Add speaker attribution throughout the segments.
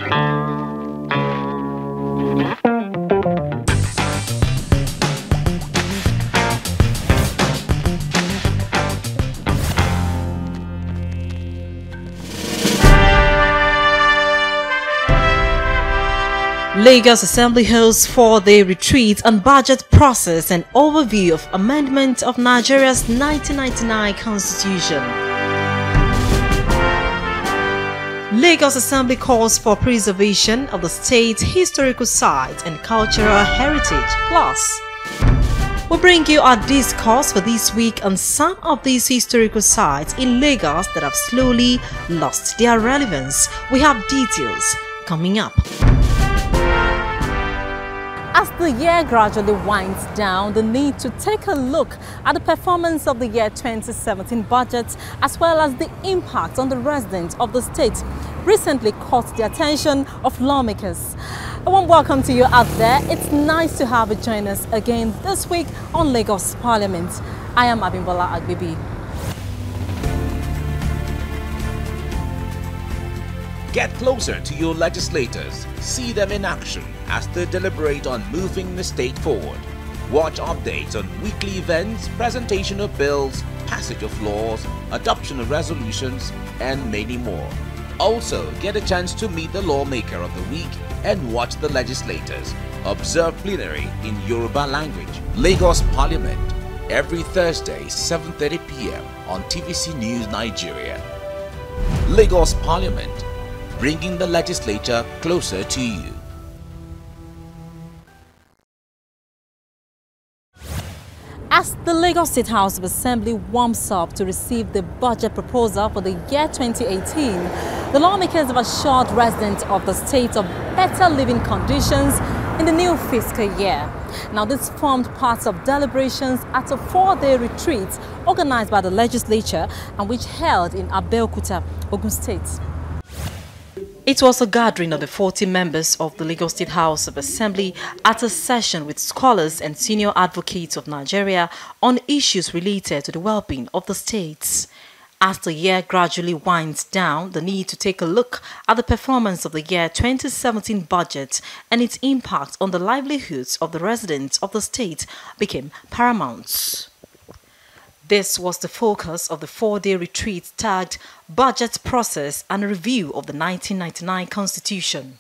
Speaker 1: Lagos Assembly hosts 4-day retreat on budget process and overview of amendment of Nigeria's 1999 Constitution. Lagos Assembly calls for preservation of the state's historical sites and cultural heritage. Plus, we'll bring you our discourse for this week on some of these historical sites in Lagos that have slowly lost their relevance. We have details coming up. As the year gradually winds down, the need to take a look at the performance of the year 2017 budget as well as the impact on the residents of the state recently caught the attention of lawmakers. A warm welcome to you out there. It's nice to have you join us again this week on Lagos Parliament. I am Abimbola Agbibi.
Speaker 2: Get closer to your legislators. See them in action as they deliberate on moving the state forward. Watch updates on weekly events, presentation of bills, passage of laws, adoption of resolutions, and many more. Also, get a chance to meet the lawmaker of the week and watch the legislators. Observe plenary in Yoruba language. Lagos Parliament, every Thursday, 7:30 p.m. on TVC News Nigeria. Lagos Parliament, bringing the legislature closer to you.
Speaker 1: As the Lagos State House of Assembly warms up to receive the budget proposal for the year 2018, the lawmakers have assured residents of the state of better living conditions in the new fiscal year. Now, this formed part of deliberations at a 4-day retreat organized by the legislature and which held in Abeokuta, Ogun State. It was a gathering of the 40 members of the Lagos State House of Assembly at a session with scholars and senior advocates of Nigeria on issues related to the well-being of the states. As the year gradually winds down, the need to take a look at the performance of the year 2017 budget and its impact on the livelihoods of the residents of the state became paramount. This was the focus of the 4-day retreat tagged Budget Process and Review of the 1999 Constitution.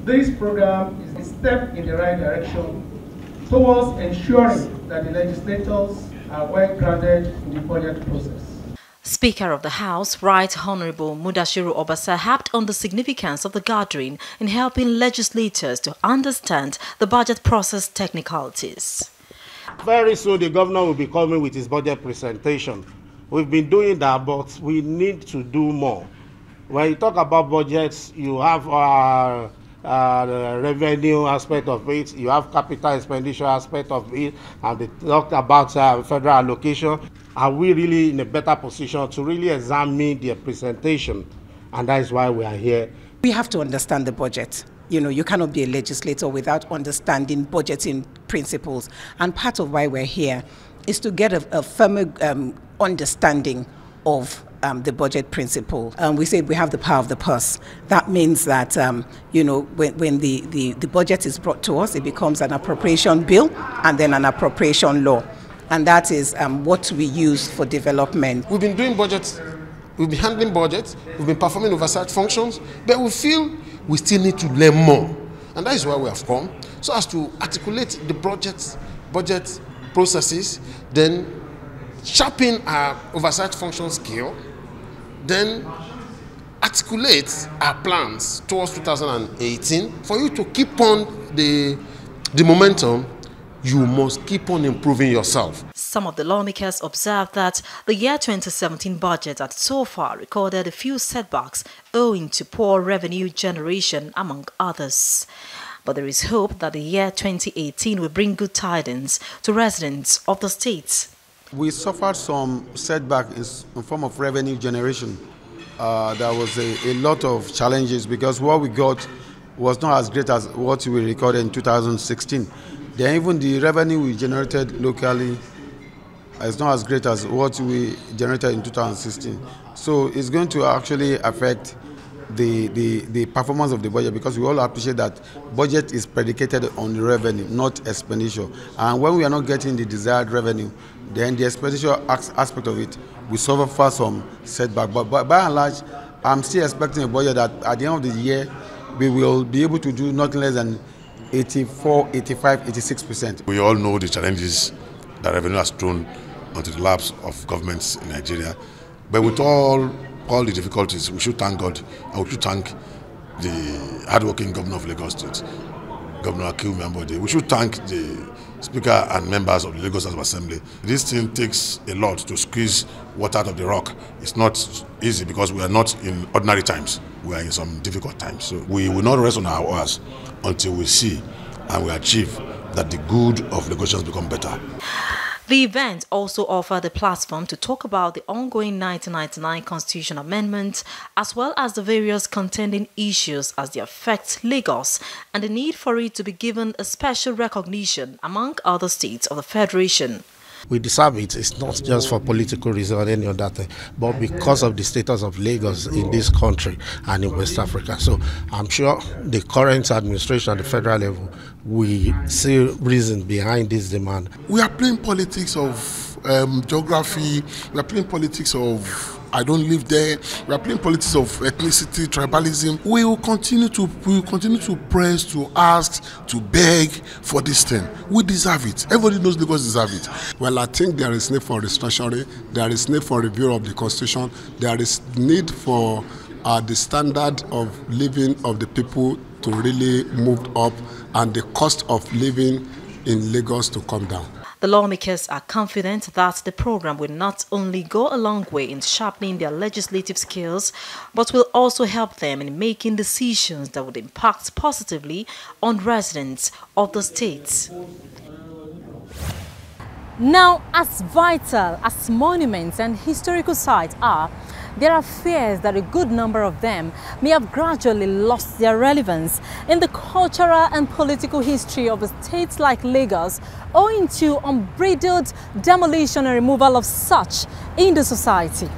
Speaker 3: This program is a step in the right direction towards ensuring that the legislators are well grounded in the budget process.
Speaker 1: Speaker of the House, Right Honorable Mudashiru Obasa, harped on the significance of the gathering in helping legislators to understand the budget process technicalities.
Speaker 4: Very soon the governor will be coming with his budget presentation. We've been doing that, but we need to do more. When you talk about budgets, you have the revenue aspect of it, you have capital expenditure aspect of it, and they talked about federal allocation. Are we really in a better position to really examine their presentation? And that is why we are here.
Speaker 5: We have to understand the budget. You know, you cannot be a legislator without understanding budgeting principles. And part of why we're here is to get a firmer understanding of the budget principle. We say we have the power of the purse. That means that, you know, when the budget is brought to us, it becomes an appropriation bill and then an appropriation law. And that is what we use for development.
Speaker 6: We've been doing budgets, we've been handling budgets, we've been performing oversight functions, but we feel we still need to learn more. And that is why we have come, so as to articulate the budget processes, then sharpen our oversight function skill, then articulate our plans towards 2018. For you to keep on the momentum, you must keep on improving yourself.
Speaker 1: Some of the lawmakers observed that the year 2017 budget had so far recorded a few setbacks owing to poor revenue generation, among others. But there is hope that the year 2018 will bring good tidings to residents of the state.
Speaker 7: We suffered some setback in form of revenue generation. There was a lot of challenges because what we got was not as great as what we recorded in 2016. Then even the revenue we generated locally is not as great as what we generated in 2016. So it's going to actually affect the performance of the budget, because we all appreciate that budget is predicated on the revenue, not expenditure. And when we are not getting the desired revenue, then the expenditure aspect of it will suffer some setback. But by and large, I'm still expecting a budget that at the end of the year, we will be able to do nothing less than 84, 85, 86%.
Speaker 6: We all know the challenges that revenue has thrown onto the laps of governments in Nigeria. But with all the difficulties, we should thank God, and we should thank the hardworking governor of Lagos State, Governor Akinwumi Ambode. We should thank the Speaker and members of the Lagos House of Assembly. This thing takes a lot to squeeze water out of the rock. It's not easy because we are not in ordinary times. We are in some difficult times. So we will not rest on our oars until we see and we achieve that the good of Lagosians become better.
Speaker 1: The event also offered a platform to talk about the ongoing 1999 Constitution Amendment, as well as the various contending issues as they affect Lagos and the need for it to be given a special recognition among other states of the Federation.
Speaker 4: We deserve it. It's not just for political reasons or any other thing, but because of the status of Lagos in this country and in West Africa. So I'm sure the current administration at the federal level will see reason behind this demand.
Speaker 6: We are playing politics of geography. We are playing politics of I don't live there. We are playing politics of ethnicity, tribalism. We will continue to press, to ask, to beg for this thing. We deserve it. Everybody knows Lagos deserve it. Well, I think there is need for restructuring. There is need for review of the Constitution. There is need for the standard of living of the people to really move up and the cost of living in Lagos to come down.
Speaker 1: The lawmakers are confident that the program will not only go a long way in sharpening their legislative skills, but will also help them in making decisions that would impact positively on residents of the states. Now, as vital as monuments and historical sites are, there are fears that a good number of them may have gradually lost their relevance in the cultural and political history of a state like Lagos, owing to unbridled demolition and removal of such in the society.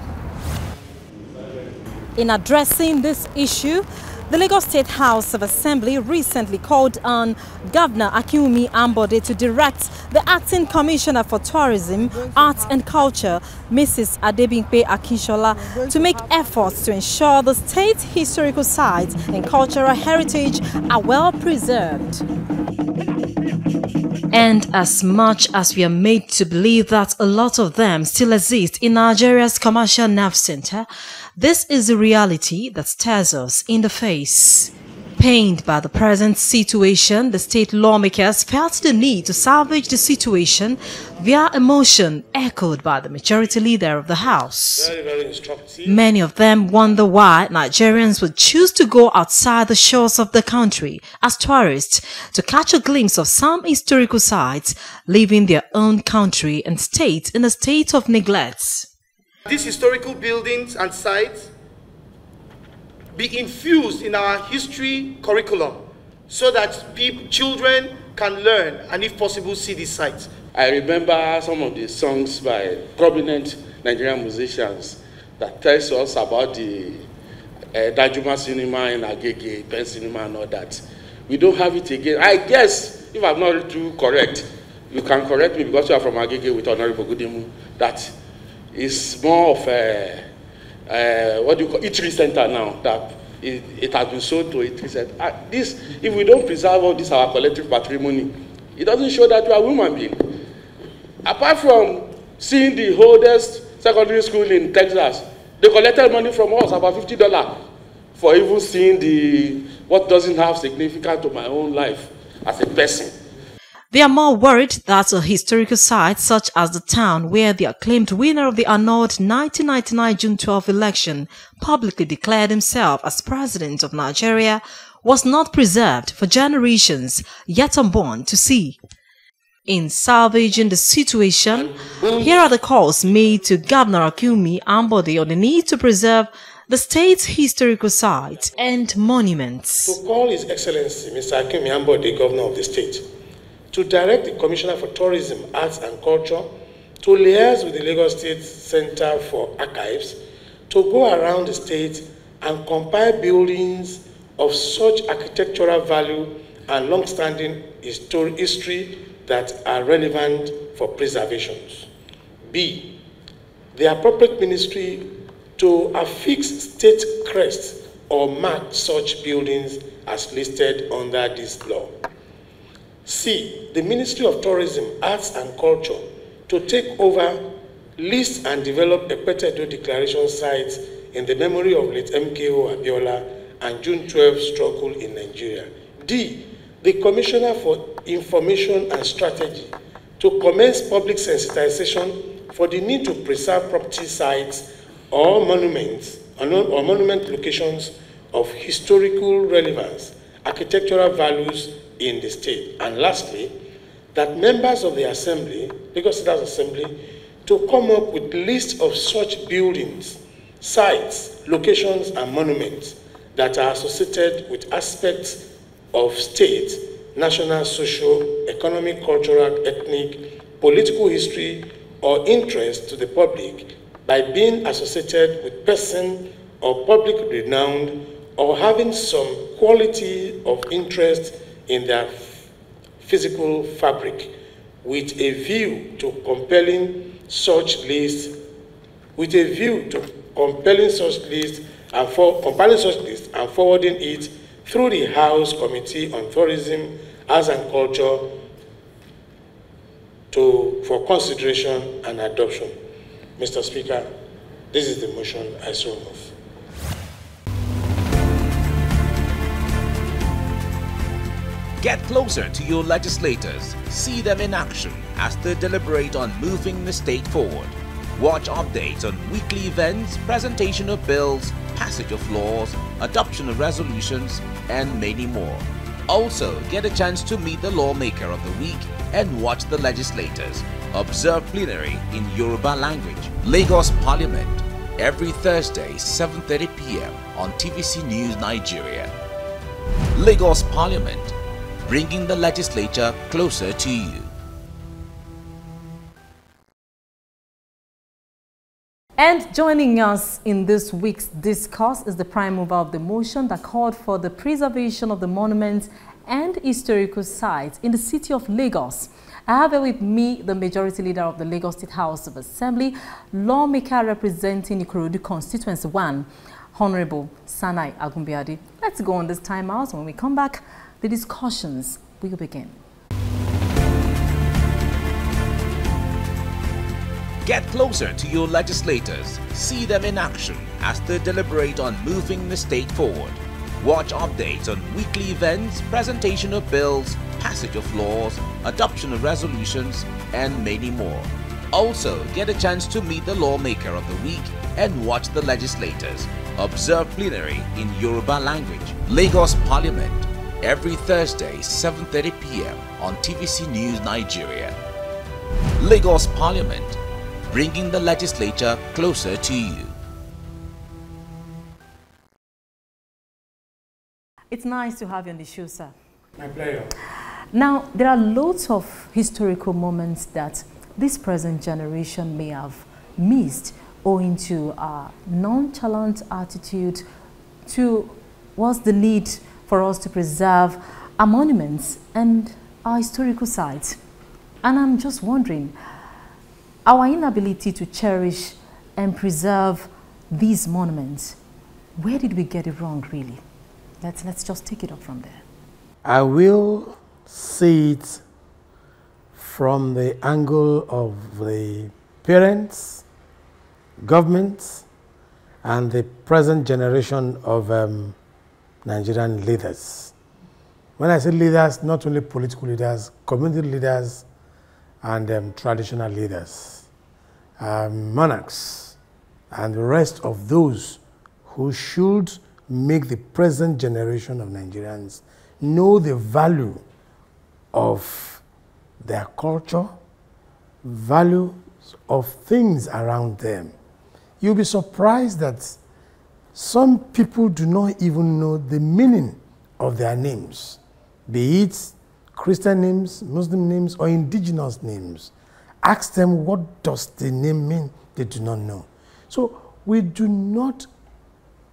Speaker 1: In addressing this issue, the Lagos State House of Assembly recently called on Governor Akinwumi Ambode to direct the Acting Commissioner for Tourism, Arts and Culture, Mrs. Adebimpe Akinshola, to make efforts to ensure the state's historical sites and cultural heritage are well preserved. And as much as we are made to believe that a lot of them still exist in Nigeria's commercial nerve center, this is the reality that stares us in the face. Pained by the present situation, the state lawmakers felt the need to salvage the situation via a motion echoed by the majority leader of the House.
Speaker 6: Very instructive.
Speaker 1: Many of them wonder why Nigerians would choose to go outside the shores of the country as tourists to catch a glimpse of some historical sites, leaving their own country and state in a state of neglect.
Speaker 8: These historical buildings and sites be infused in our history curriculum so that children can learn and, if possible, see these sites.
Speaker 9: I remember some of the songs by prominent Nigerian musicians that tells us about the Dajuma cinema in Agege, Pen cinema and all that. We don't have it again. I guess, if I'm not too correct, you can correct me because you are from Agege with Honorable Gudemu, that is more of a what do you call eatery center now, that it has been sold to a eatery center. This, if we don't preserve all this our collective patrimony, it doesn't show that we are human beings. Apart from seeing the oldest secondary school in Texas, they collected money from us, about $50, for even seeing what doesn't have significance to my own life as a person.
Speaker 1: They are more worried that a historical site such as the town where the acclaimed winner of the annulled 1999 June 12 election publicly declared himself as president of Nigeria was not preserved for generations yet unborn to see. In salvaging the situation, here are the calls made to Governor Akinwumi Ambode on the need to preserve the state's historical sites and monuments.
Speaker 8: To call His Excellency Mr. Akinwumi Ambode, Governor of the state, to direct the Commissioner for Tourism, Arts and Culture to liaise with the Lagos State Center for Archives to go around the state
Speaker 9: and compile buildings of such architectural value and long-standing history that are relevant for preservation. B, the appropriate ministry to affix state crest or mark such buildings as listed under this law. C, the Ministry of Tourism, Arts and Culture to take over, list and develop Ekpetedo Declaration sites in the memory of late MKO Abiola and June 12 struggle in Nigeria. D, the Commissioner for Information and Strategy to commence public sensitization for the need to preserve property sites or monuments or monument locations of historical relevance, architectural values in the state. And lastly, that members of the Assembly, Lagos State Assembly, to come up with lists of such buildings, sites, locations, and monuments that are associated with aspects of state, national, social, economic, cultural, ethnic, political history, or interest to the public by being associated with person or public renowned or having some quality of interest in their physical fabric, with a view to compiling such lists and forwarding it through the House Committee on Tourism, Arts and Culture for consideration and adoption. Mr. Speaker, this is the motion I so move.
Speaker 2: Get closer to your legislators. See them in action as they deliberate on moving the state forward. Watch updates on weekly events, presentation of bills, passage of laws, adoption of resolutions, and many more. Also, get a chance to meet the lawmaker of the week and watch the legislators. Observe plenary in Yoruba language. Lagos Parliament, every Thursday, 7:30 p.m. on TVC News Nigeria. Lagos Parliament, bringing the legislature closer to you.
Speaker 1: And joining us in this week's discourse is the prime mover of the motion that called for the preservation of the monuments and historical sites in the city of Lagos. I have here with me the majority leader of the Lagos State House of Assembly, lawmaker representing Ikorodu Constituency 1, Honorable Sanai Agumbiade. Let's go on this time out. When we come back, the discussions will begin.
Speaker 2: Get closer to your legislators. See them in action as they deliberate on moving the state forward. Watch updates on weekly events, presentation of bills, passage of laws, adoption of resolutions, and many more. Also, get a chance to meet the lawmaker of the week and watch the legislators. Observe plenary in Yoruba language. Lagos Parliament, every Thursday, 7:30 p.m. on TVC News Nigeria. Lagos Parliament, bringing the legislature closer to you.
Speaker 1: It's nice to have you on the show, sir.
Speaker 3: My pleasure.
Speaker 1: Now, there are loads of historical moments that this present generation may have missed owing to our nonchalant attitude towards the need for us to preserve our monuments and our historical sites. And I'm just wondering, our inability to cherish and preserve these monuments, where did we get it wrong, really? Let's just take it up from there.
Speaker 10: I will see it from the angle of the parents, governments, and the present generation of Nigerian leaders. When I say leaders, not only political leaders, community leaders, and traditional leaders, monarchs, and the rest of those who should make the present generation of Nigerians know the value of their culture, value of things around them. You'll be surprised that some people do not even know the meaning of their names, be it Christian names, Muslim names, or indigenous names. Ask them, what does the name mean? They do not know. So we do not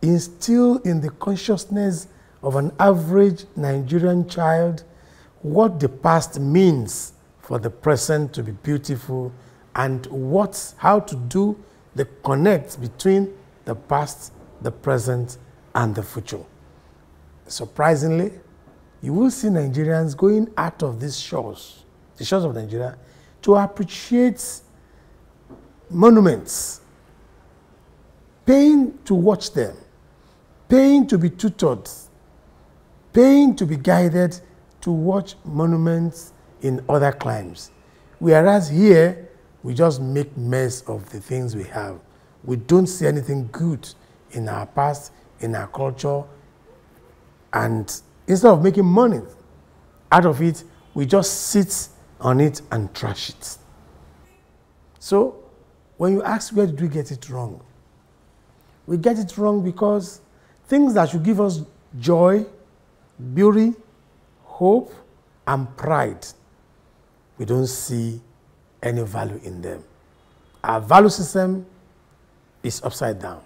Speaker 10: instill in the consciousness of an average Nigerian child what the past means for the present to be beautiful, and how to do the connect between the past, the present, and the future. Surprisingly, you will see Nigerians going out of these shores, the shores of Nigeria, to appreciate monuments, paying to watch them, paying to be tutored, paying to be guided to watch monuments in other climes. Whereas here, we just make mess of the things we have. We don't see anything good in our past, in our culture, and instead of making money out of it, we just sit on it and trash it. So, when you ask where did we get it wrong? We get it wrong because things that should give us joy, beauty, hope, and pride, we don't see any value in them. Our value system is upside down.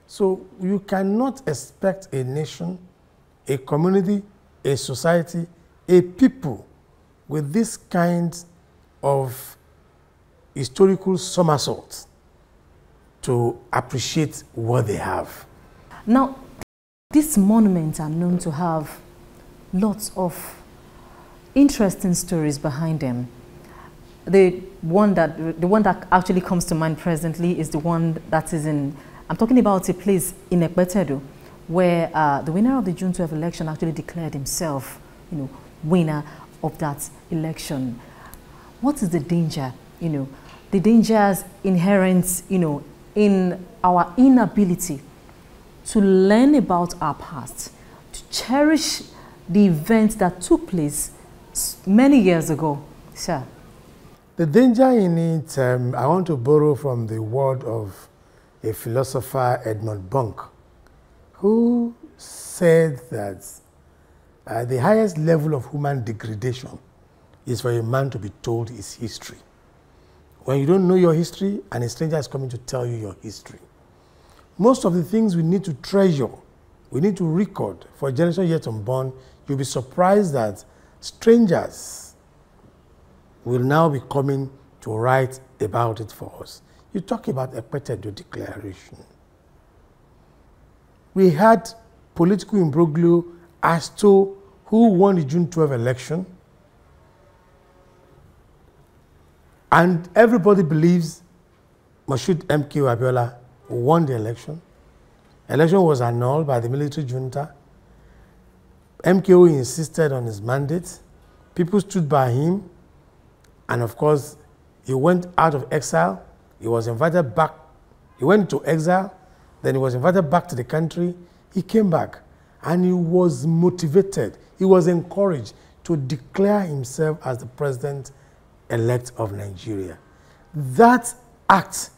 Speaker 10: So you cannot expect a nation, a community, a society, a people with this kind of historical somersault to appreciate what they have.
Speaker 1: Now, these monuments are known to have lots of interesting stories behind them. The one that actually comes to mind presently is the one that is in, I'm talking about a place in Ekpetedo, where the winner of the June 12 election actually declared himself, winner of that election. What is the danger, the dangers inherent, in our inability to learn about our past, to cherish the events that took place many years ago, sir?
Speaker 10: The danger in it, I want to borrow from the word of a philosopher, Edmund Burke, who said that the highest level of human degradation is for a man to be told his history. When you don't know your history and a stranger is coming to tell you your history. Most of the things we need to treasure, we need to record for a generation yet unborn, you'll be surprised that strangers will now be coming to write about it for us. You talk about a Ekpetedo declaration. We had political imbroglio as to who won the June 12 election, and everybody believes Moshood MKO Abiola won the election. Election was annulled by the military junta. MKO insisted on his mandate. People stood by him. And of course, he went out of exile. He was invited back. He went to exile. Then he was invited back to the country. He came back. And he was motivated. He was encouraged to declare himself as the president-elect of Nigeria. That act,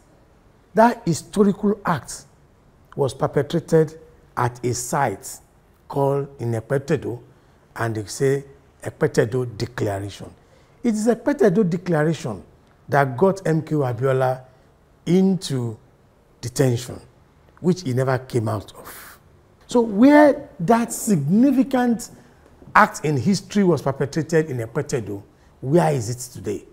Speaker 10: that historical act, was perpetrated at a site called in Ekpetedo, and they say Ekpetedo Declaration. It is Ekpetedo Declaration that got MKO Abiola into detention, which he never came out of. So where that significant act in history was perpetrated in Ekpetedo, where is it today?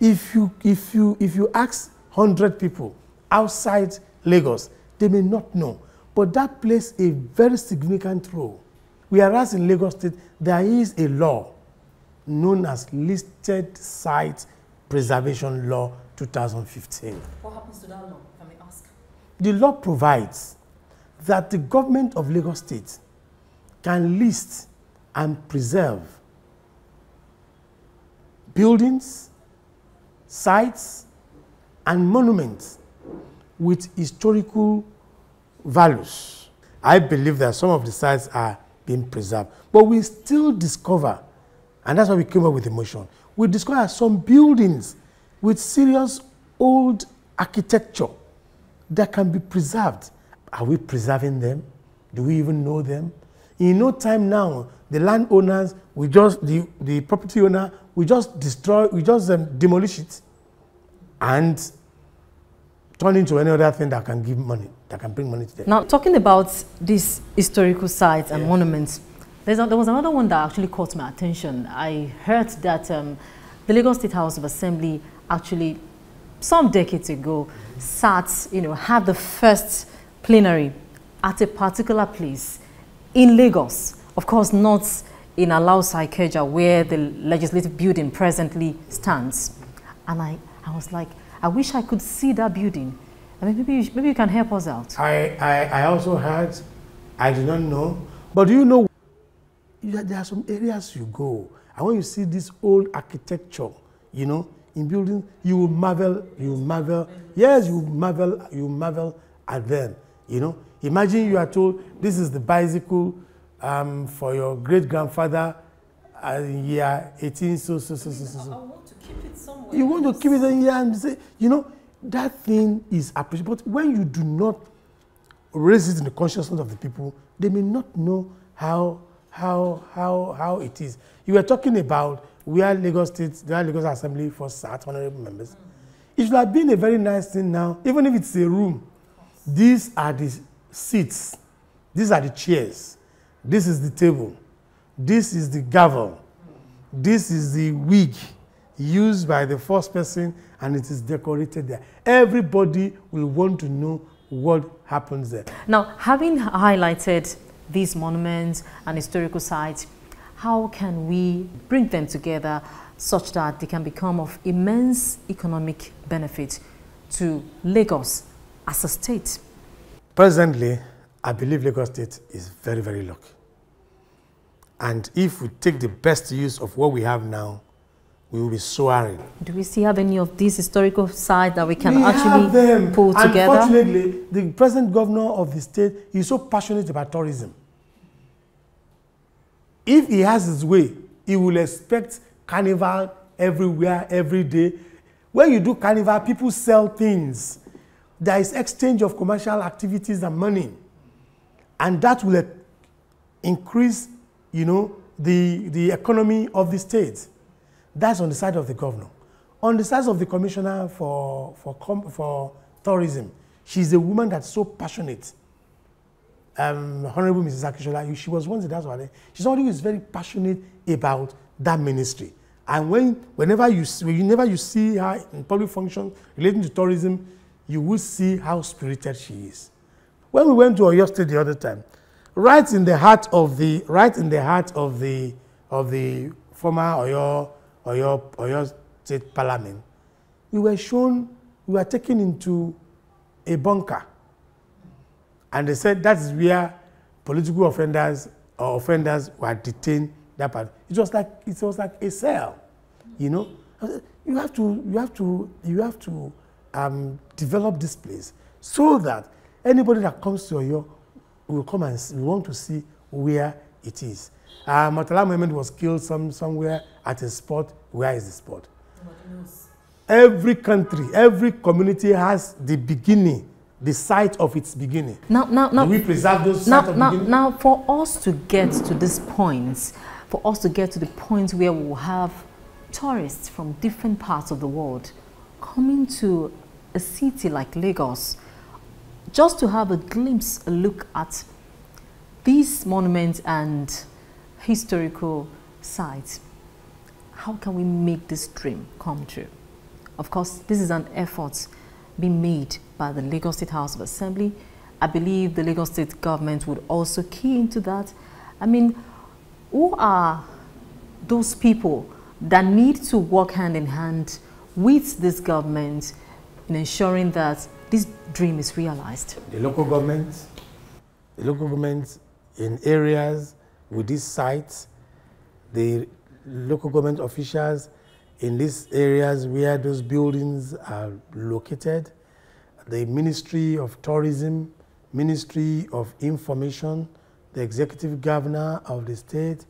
Speaker 10: If you ask 100 people outside Lagos, they may not know. But that plays a very significant role. Whereas in Lagos State, there is a law known as Listed Site Preservation Law 2015.
Speaker 1: What happens to that law, if I may ask?
Speaker 10: The law provides that the government of Lagos State can list and preserve buildings, sites, and monuments with historical values. I believe that some of the sites are being preserved, but we still discover, and that's why we came up with the motion, we discover some buildings with serious old architecture that can be preserved. Are we preserving them? Do we even know them? In no time now, the landowners, the property owner, we just destroy, we just demolish it and turn into any other thing that can give money, that can bring money to them.
Speaker 1: Now, talking about these historical sites and monuments, there was another one that actually caught my attention. I heard that the Lagos State House of Assembly actually, some decades ago, had the first plenary at a particular place in Lagos. Of course, not in LSHA Ikeja, where the legislative building presently stands. And I was like, I wish I could see that building. I mean, maybe you can help us out.
Speaker 10: I also heard, I do not know, but do you know, there are some areas you go, and when you see this old architecture, you know, in buildings, you will marvel, yes, you marvel at them, you know. Imagine you are told, this is the bicycle for your great-grandfather in year 18, so.
Speaker 1: I want to keep it somewhere.
Speaker 10: You want to keep it in here and say, you know, that thing is appreciated. But when you do not raise it in the consciousness of the people, they may not know how it is. You were talking about where Lagos Assembly for sat, honorable members. It should have been a very nice thing now, even if it's a room. These are the seats. These are the chairs. This is the table. This is the gavel. This is the wig used by the first person, and it is decorated there. Everybody will want to know what happens there.
Speaker 1: Now, having highlighted these monuments and historical sites, how can we bring them together such that they can become of immense economic benefit to Lagos as a state?
Speaker 10: Presently, I believe Lagos State is very, very lucky. And if we take the best use of what we have now, we will be soaring.
Speaker 1: Do we still have any of these historical sites that we can actually pull together?
Speaker 10: Unfortunately, the present governor of the state is so passionate about tourism. If he has his way, he will expect carnival everywhere, every day. When you do carnival, people sell things. There is exchange of commercial activities and money. And that will increase, you know, the economy of the state. That's on the side of the governor. On the side of the commissioner for tourism, she's a woman that's so passionate. Honorable Mrs. Akishola, she was once in that one. She's somebody who is very passionate about that ministry. And whenever you see her in public function relating to tourism, you will see how spirited she is. When we went to Oyo State the other time, right in the heart of the former Oyo State Parliament, we were taken into a bunker. And they said that's where political offenders were detained. That part. It was like a cell, you know. You have to develop this place so that anybody that comes to Oyo will come and we want to see where it is. Murtala Mohammed was killed somewhere at a spot. Where is the spot? Every country, every community has the beginning, the site of its beginning.
Speaker 1: Now,
Speaker 10: do we preserve those sites of beginning?
Speaker 1: Now, for us to get to this point, for us to get to the point where we will have tourists from different parts of the world coming to a city like Lagos, just to have a glimpse, a look at these monuments and historical sites, how can we make this dream come true? Of course, this is an effort being made by the Lagos State House of Assembly. I believe the Lagos State government would also key into that. I mean, who are those people that need to work hand in hand with this government in ensuring that this dream is realized?
Speaker 10: The local government in areas with these sites, the local government officials in these areas where those buildings are located, the Ministry of Tourism, Ministry of Information, the executive governor of the state,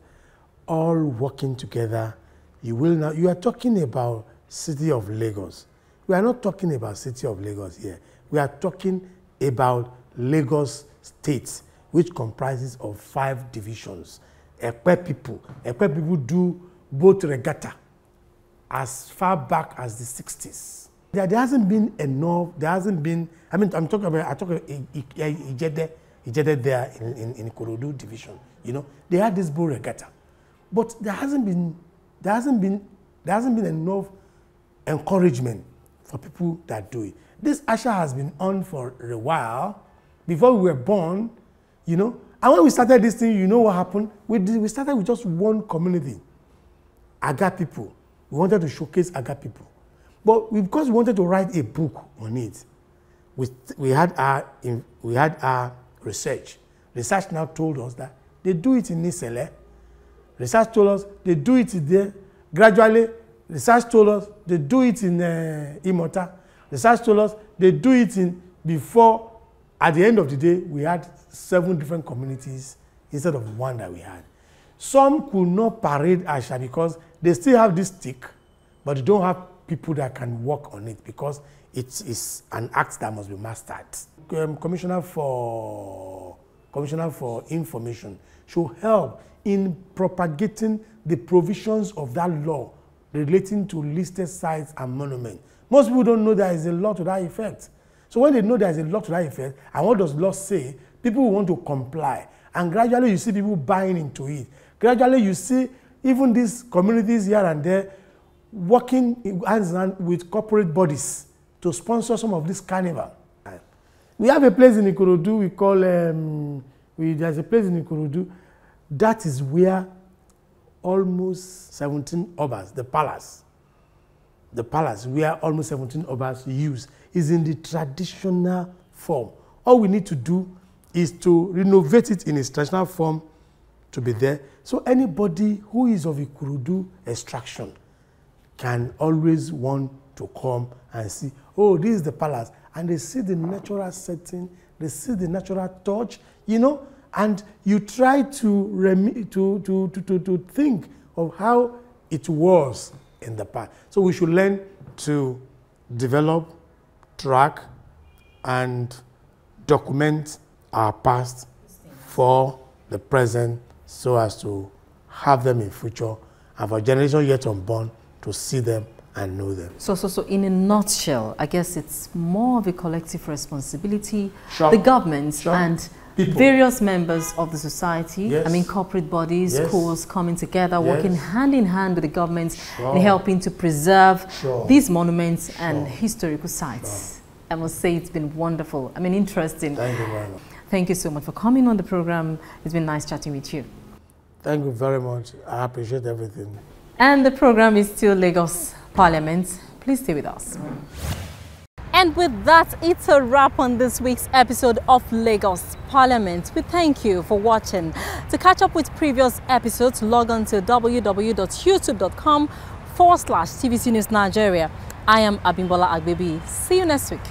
Speaker 10: all working together. You are talking about City of Lagos. We are not talking about City of Lagos here. We are talking about Lagos State, which comprises of 5 divisions. Ekpe people do boat regatta as far back as the 60s. There hasn't been enough, there hasn't been, I mean, I talk about Ijede there in Ikorodu division, you know, they had this bull regatta. But there hasn't been enough encouragement for people that do it. This LSHA has been on for a while, before we were born, you know, and when we started this thing, you know what happened? We started with just one community, Aga people. We wanted to showcase Aga people. But because we wanted to write a book on it, we had our research. Research now told us that they do it in Nisele. Research told us they do it there. Gradually, research told us they do it in Imota. Research told us they do it in before. At the end of the day, we had 7 different communities instead of 1 that we had. Some could not parade LSHA because they still have this stick, but they don't have people that can work on it because it is an act that must be mastered. Commissioner for Information should help in propagating the provisions of that law relating to listed sites and monuments. Most people don't know there is a law to that effect. So when they know there is a law to that effect, and what does law say, people will want to comply. And gradually you see people buying into it. Gradually you see even these communities here and there working hands in hand with corporate bodies to sponsor some of this carnival. We have a place in Ikorodu we call, there's a place in Ikorodu, that is where almost 17 obas, the palace where almost 17 obas use, is in the traditional form. All we need to do is to renovate it in its traditional form to be there. So anybody who is of Ikorodu extraction can always want to come and see, oh, this is the palace. And they see the natural setting, they see the natural touch, you know, and you try to think of how it was in the past. So we should learn to develop, track, and document our past for the present so as to have them in future and for generations yet unborn to see them and know them.
Speaker 1: So in a nutshell, I guess it's more of a collective responsibility.
Speaker 10: Sure.
Speaker 1: The government
Speaker 10: Sure.
Speaker 1: and
Speaker 10: People.
Speaker 1: Various members of the society,
Speaker 10: Yes.
Speaker 1: I mean corporate bodies,
Speaker 10: Yes.
Speaker 1: schools coming together,
Speaker 10: Yes.
Speaker 1: working hand in hand with the government
Speaker 10: Sure.
Speaker 1: and helping to preserve
Speaker 10: Sure.
Speaker 1: these monuments and
Speaker 10: Sure.
Speaker 1: historical sites. I must say it's been wonderful. I mean, interesting.
Speaker 10: Thank you very much.
Speaker 1: Thank you so much for coming on the program. It's been nice chatting with you.
Speaker 10: Thank you very much. I appreciate everything.
Speaker 1: And the program is still Lagos Parliament. Please stay with us. And with that, it's a wrap on this week's episode of Lagos Parliament. We thank you for watching. To catch up with previous episodes, log on to www.youtube.com/TVC News Nigeria. I am Abimbola Agbebi. See you next week.